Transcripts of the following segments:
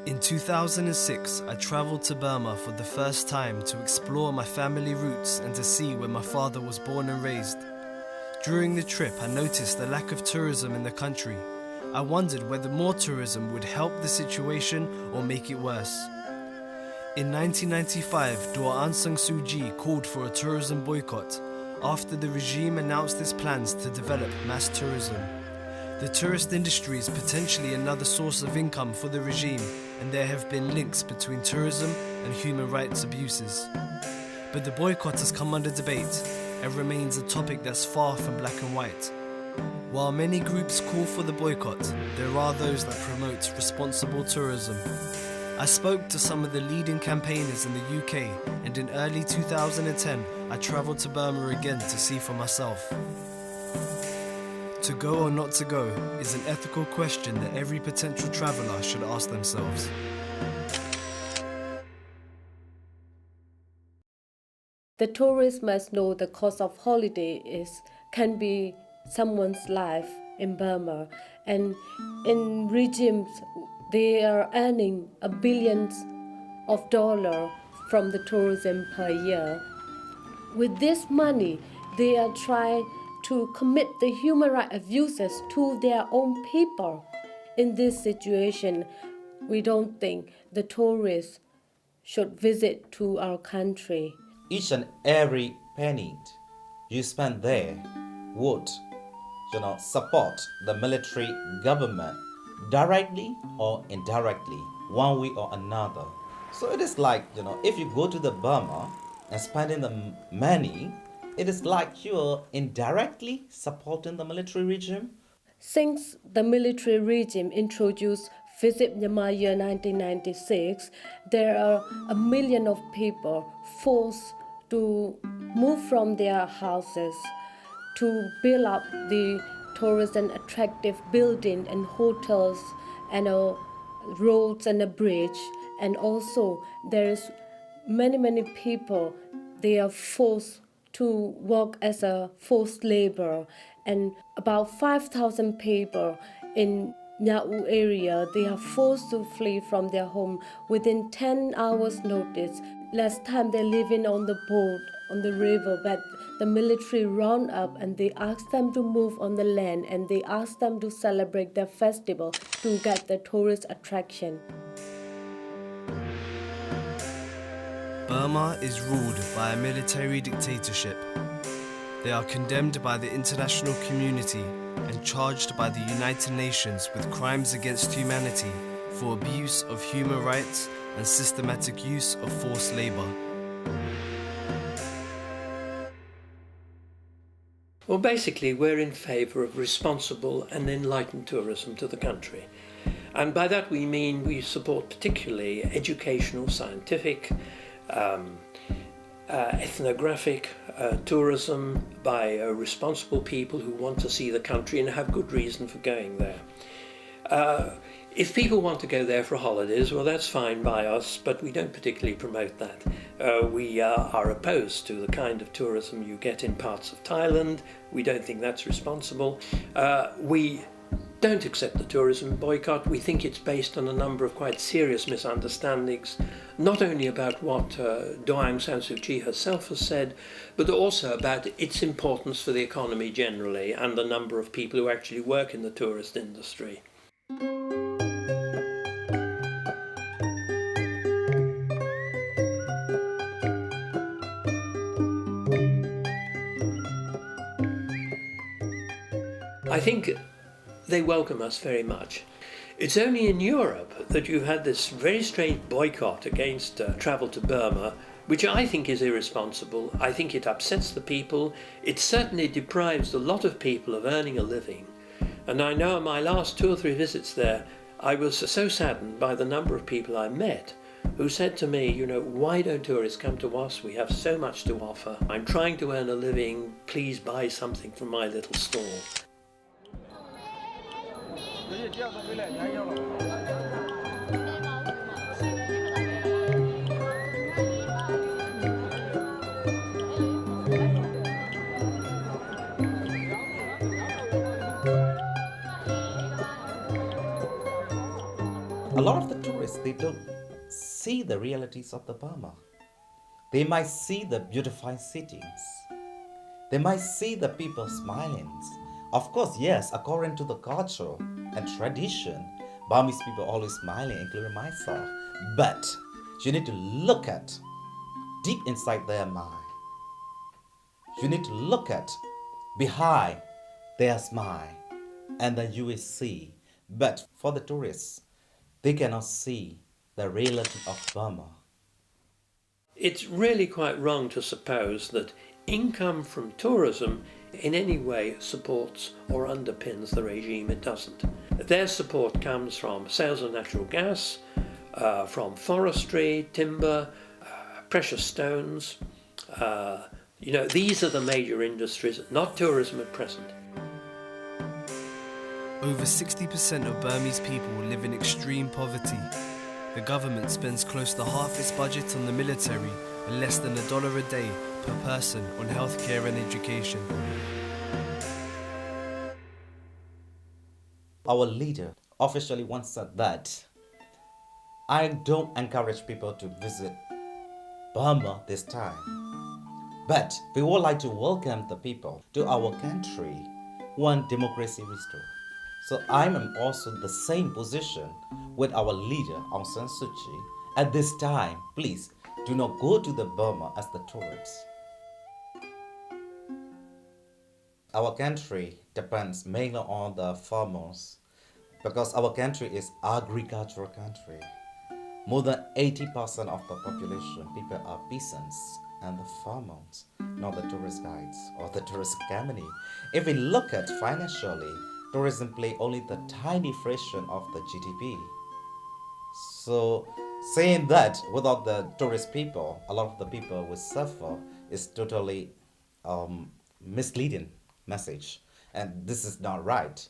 In 2006, I travelled to Burma for the first time to explore my family roots and to see where my father was born and raised. During the trip, I noticed the lack of tourism in the country. I wondered whether more tourism would help the situation or make it worse. In 1995, Aung San Suu Kyi called for a tourism boycott after the regime announced its plans to develop mass tourism. The tourist industry is potentially another source of income for the regime, and there have been links between tourism and human rights abuses. But the boycott has come under debate and remains a topic that's far from black and white. While many groups call for the boycott, there are those that promote responsible tourism. I spoke to some of the leading campaigners in the UK, and in early 2010, I travelled to Burma again to see for myself. To go or not to go is an ethical question that every potential traveller should ask themselves. The tourist must know the cost of holiday can be someone's life in Burma, and in regimes they are earning billions of dollars from the tourism per year. With this money, they are trying to commit the human rights abuses to their own people. In this situation, we don't think the tourists should visit to our country. Each and every penny you spend there would, support the military government directly or indirectly, one way or another. So it is like, if you go to the Burma and spending the money, it is like you're indirectly supporting the military regime. Since the military regime introduced Visit Myanmar year 1996, there are 1 million of people forced to move from their houses to build up the tourist and attractive buildings and hotels and roads and a bridge. And also there is many people, they are forced to work as a forced labor, and about 5,000 people in Nyau area, they are forced to flee from their home within 10 hours notice. Last time they're living on the boat, on the river, but the military round up and they asked them to move on the land, and they asked them to celebrate their festival to get the tourist attraction. Burma is ruled by a military dictatorship. They are condemned by the international community and charged by the United Nations with crimes against humanity for abuse of human rights and systematic use of forced labor. Well, basically, we're in favour of responsible and enlightened tourism to the country. And by that we mean we support particularly educational, scientific, ethnographic tourism by responsible people who want to see the country and have good reason for going there. If people want to go there for holidays, well, that's fine by us, but we don't particularly promote that. We are opposed to the kind of tourism you get in parts of Thailand. We don't think that's responsible. We don't accept the tourism boycott. We think it's based on a number of quite serious misunderstandings, not only about what Aung San Suu Kyi herself has said, but also about its importance for the economy generally and the number of people who actually work in the tourist industry. I think they welcome us very much. It's only in Europe that you've had this very strange boycott against travel to Burma, which I think is irresponsible. I think it upsets the people. It certainly deprives a lot of people of earning a living. And I know in my last 2 or 3 visits there, I was so saddened by the number of people I met who said to me, why don't tourists come to us? We have so much to offer. I'm trying to earn a living. Please buy something from my little stall. A lot of the tourists they don't see the realities of the Burma. They might see the beautifying cities. They might see the people smiling. Of course, yes, according to the culture and tradition, Burmese people are always smiling, including myself. But you need to look at deep inside their mind. You need to look at behind their smile, and then you will see. But for the tourists, they cannot see the reality of Burma. It's really quite wrong to suppose that income from tourism in any way supports or underpins the regime. It doesn't. Their support comes from sales of natural gas, from forestry, timber, precious stones. These are the major industries, not tourism at present. Over 60% of Burmese people live in extreme poverty. The government spends close to half its budget on the military and less than $1 a day per person on healthcare and education. Our leader officially once said that I don't encourage people to visit Burma this time, but we would like to welcome the people to our country when democracy restored. So I am also the same position with our leader Aung San Suu Kyi. At this time, please do not go to the Burma as the tourists. Our country depends mainly on the farmers because our country is agricultural country. More than 80% of the population, people are peasants and the farmers, not the tourist guides or the tourist company. If we look at financially, tourism play only the tiny fraction of the GDP. So saying that without the tourist people, a lot of the people will suffer is totally misleading message, and this is not right.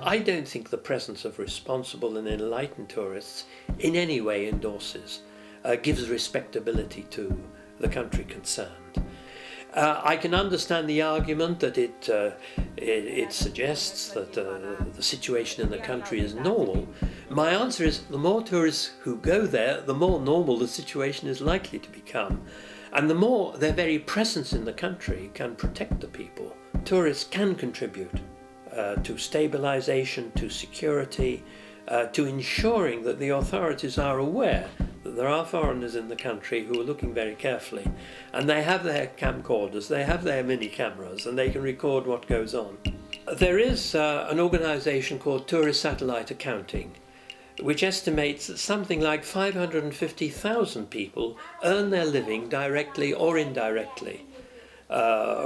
I don't think the presence of responsible and enlightened tourists in any way gives respectability to the country concerned. I can understand the argument that it suggests that the situation in the country is normal. My answer is the more tourists who go there, the more normal the situation is likely to become, and the more their very presence in the country can protect the people. Tourists can contribute to stabilization, to security, to ensuring that the authorities are aware that there are foreigners in the country who are looking very carefully, and they have their camcorders, they have their mini cameras, and they can record what goes on. There is an organization called Tourist Satellite Accounting, which estimates that something like 550,000 people earn their living directly or indirectly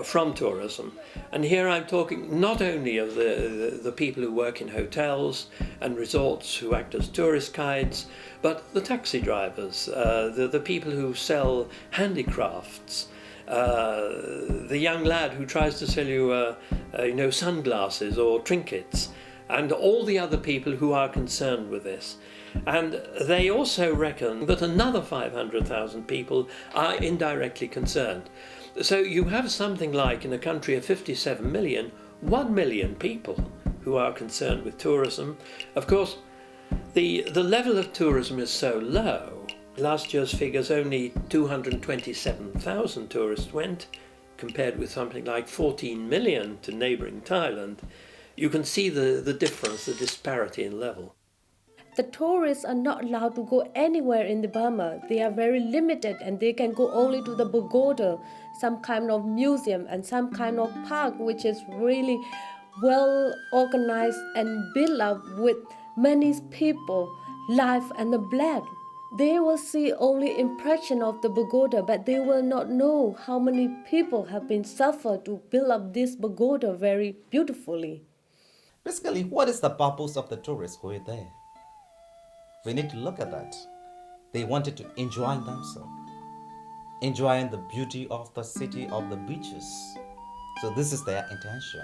from tourism. And here I'm talking not only of the people who work in hotels and resorts who act as tourist guides, but the taxi drivers, the people who sell handicrafts, the young lad who tries to sell you sunglasses or trinkets, and all the other people who are concerned with this. And they also reckon that another 500,000 people are indirectly concerned. So you have something like, in a country of 57 million, 1 million people who are concerned with tourism. Of course, the level of tourism is so low. Last year's figures, only 227,000 tourists went, compared with something like 14 million to neighbouring Thailand. You can see the difference, the disparity in level. The tourists are not allowed to go anywhere in the Burma. They are very limited and they can go only to the pagoda, some kind of museum and some kind of park which is really well organized and built up with many people, life and the blood. They will see only impression of the pagoda, but they will not know how many people have been suffered to build up this pagoda very beautifully. Basically, what is the purpose of the tourists who are there? We need to look at that. They wanted to enjoy themselves. enjoying the beauty of the city of the beaches. So this is their intention.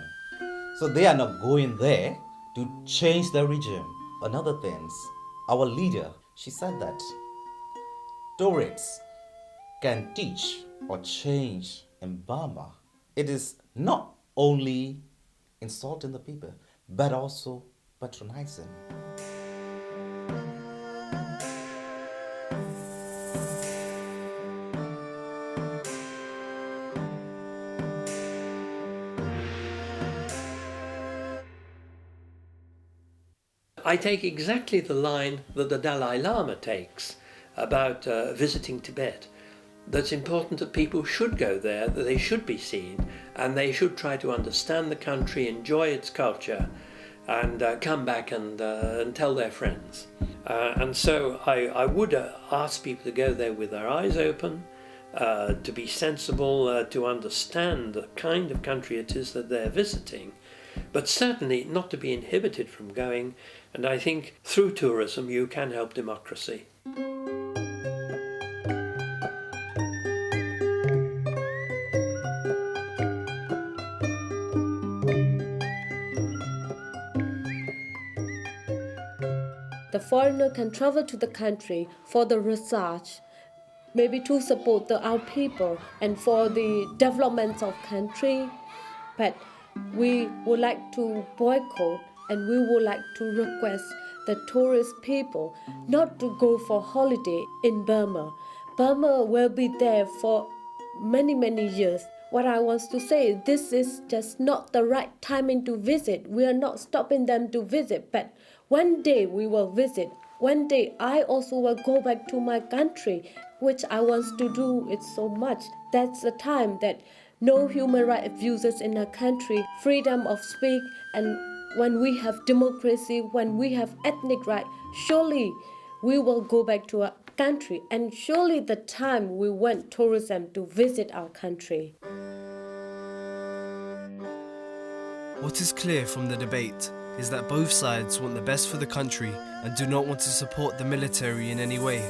So they are not going there to change the regime. Another thing, our leader, she said that tourists can teach or change in Burma. It is not only insulting the people, but also patronizing. I take exactly the line that the Dalai Lama takes about visiting Tibet. That's important that people should go there, that they should be seen, and they should try to understand the country, enjoy its culture, and come back and tell their friends. And so I would ask people to go there with their eyes open, to be sensible, to understand the kind of country it is that they're visiting, but certainly not to be inhibited from going. And I think through tourism you can help democracy. The foreigner can travel to the country for the research, maybe to support our people and for the development of country. But we would like to boycott and we would like to request the tourist people not to go for holiday in Burma. Burma will be there for many, many years. What I want to say, this is just not the right timing to visit. We are not stopping them to visit, but one day we will visit. One day I also will go back to my country, which I want to do it so much. That's the time that no human rights abuses in our country, freedom of speech, and when we have democracy, when we have ethnic rights, surely we will go back to our country, and surely the time we want tourism to visit our country. What is clear from the debate is that both sides want the best for the country and do not want to support the military in any way.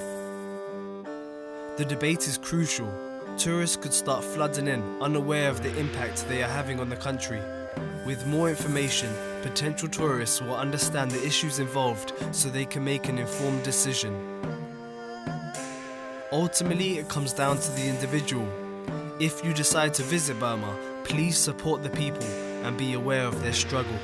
The debate is crucial. Tourists could start flooding in, unaware of the impact they are having on the country. With more information, potential tourists will understand the issues involved so they can make an informed decision. Ultimately, it comes down to the individual. If you decide to visit Burma, please support the people and be aware of their struggle.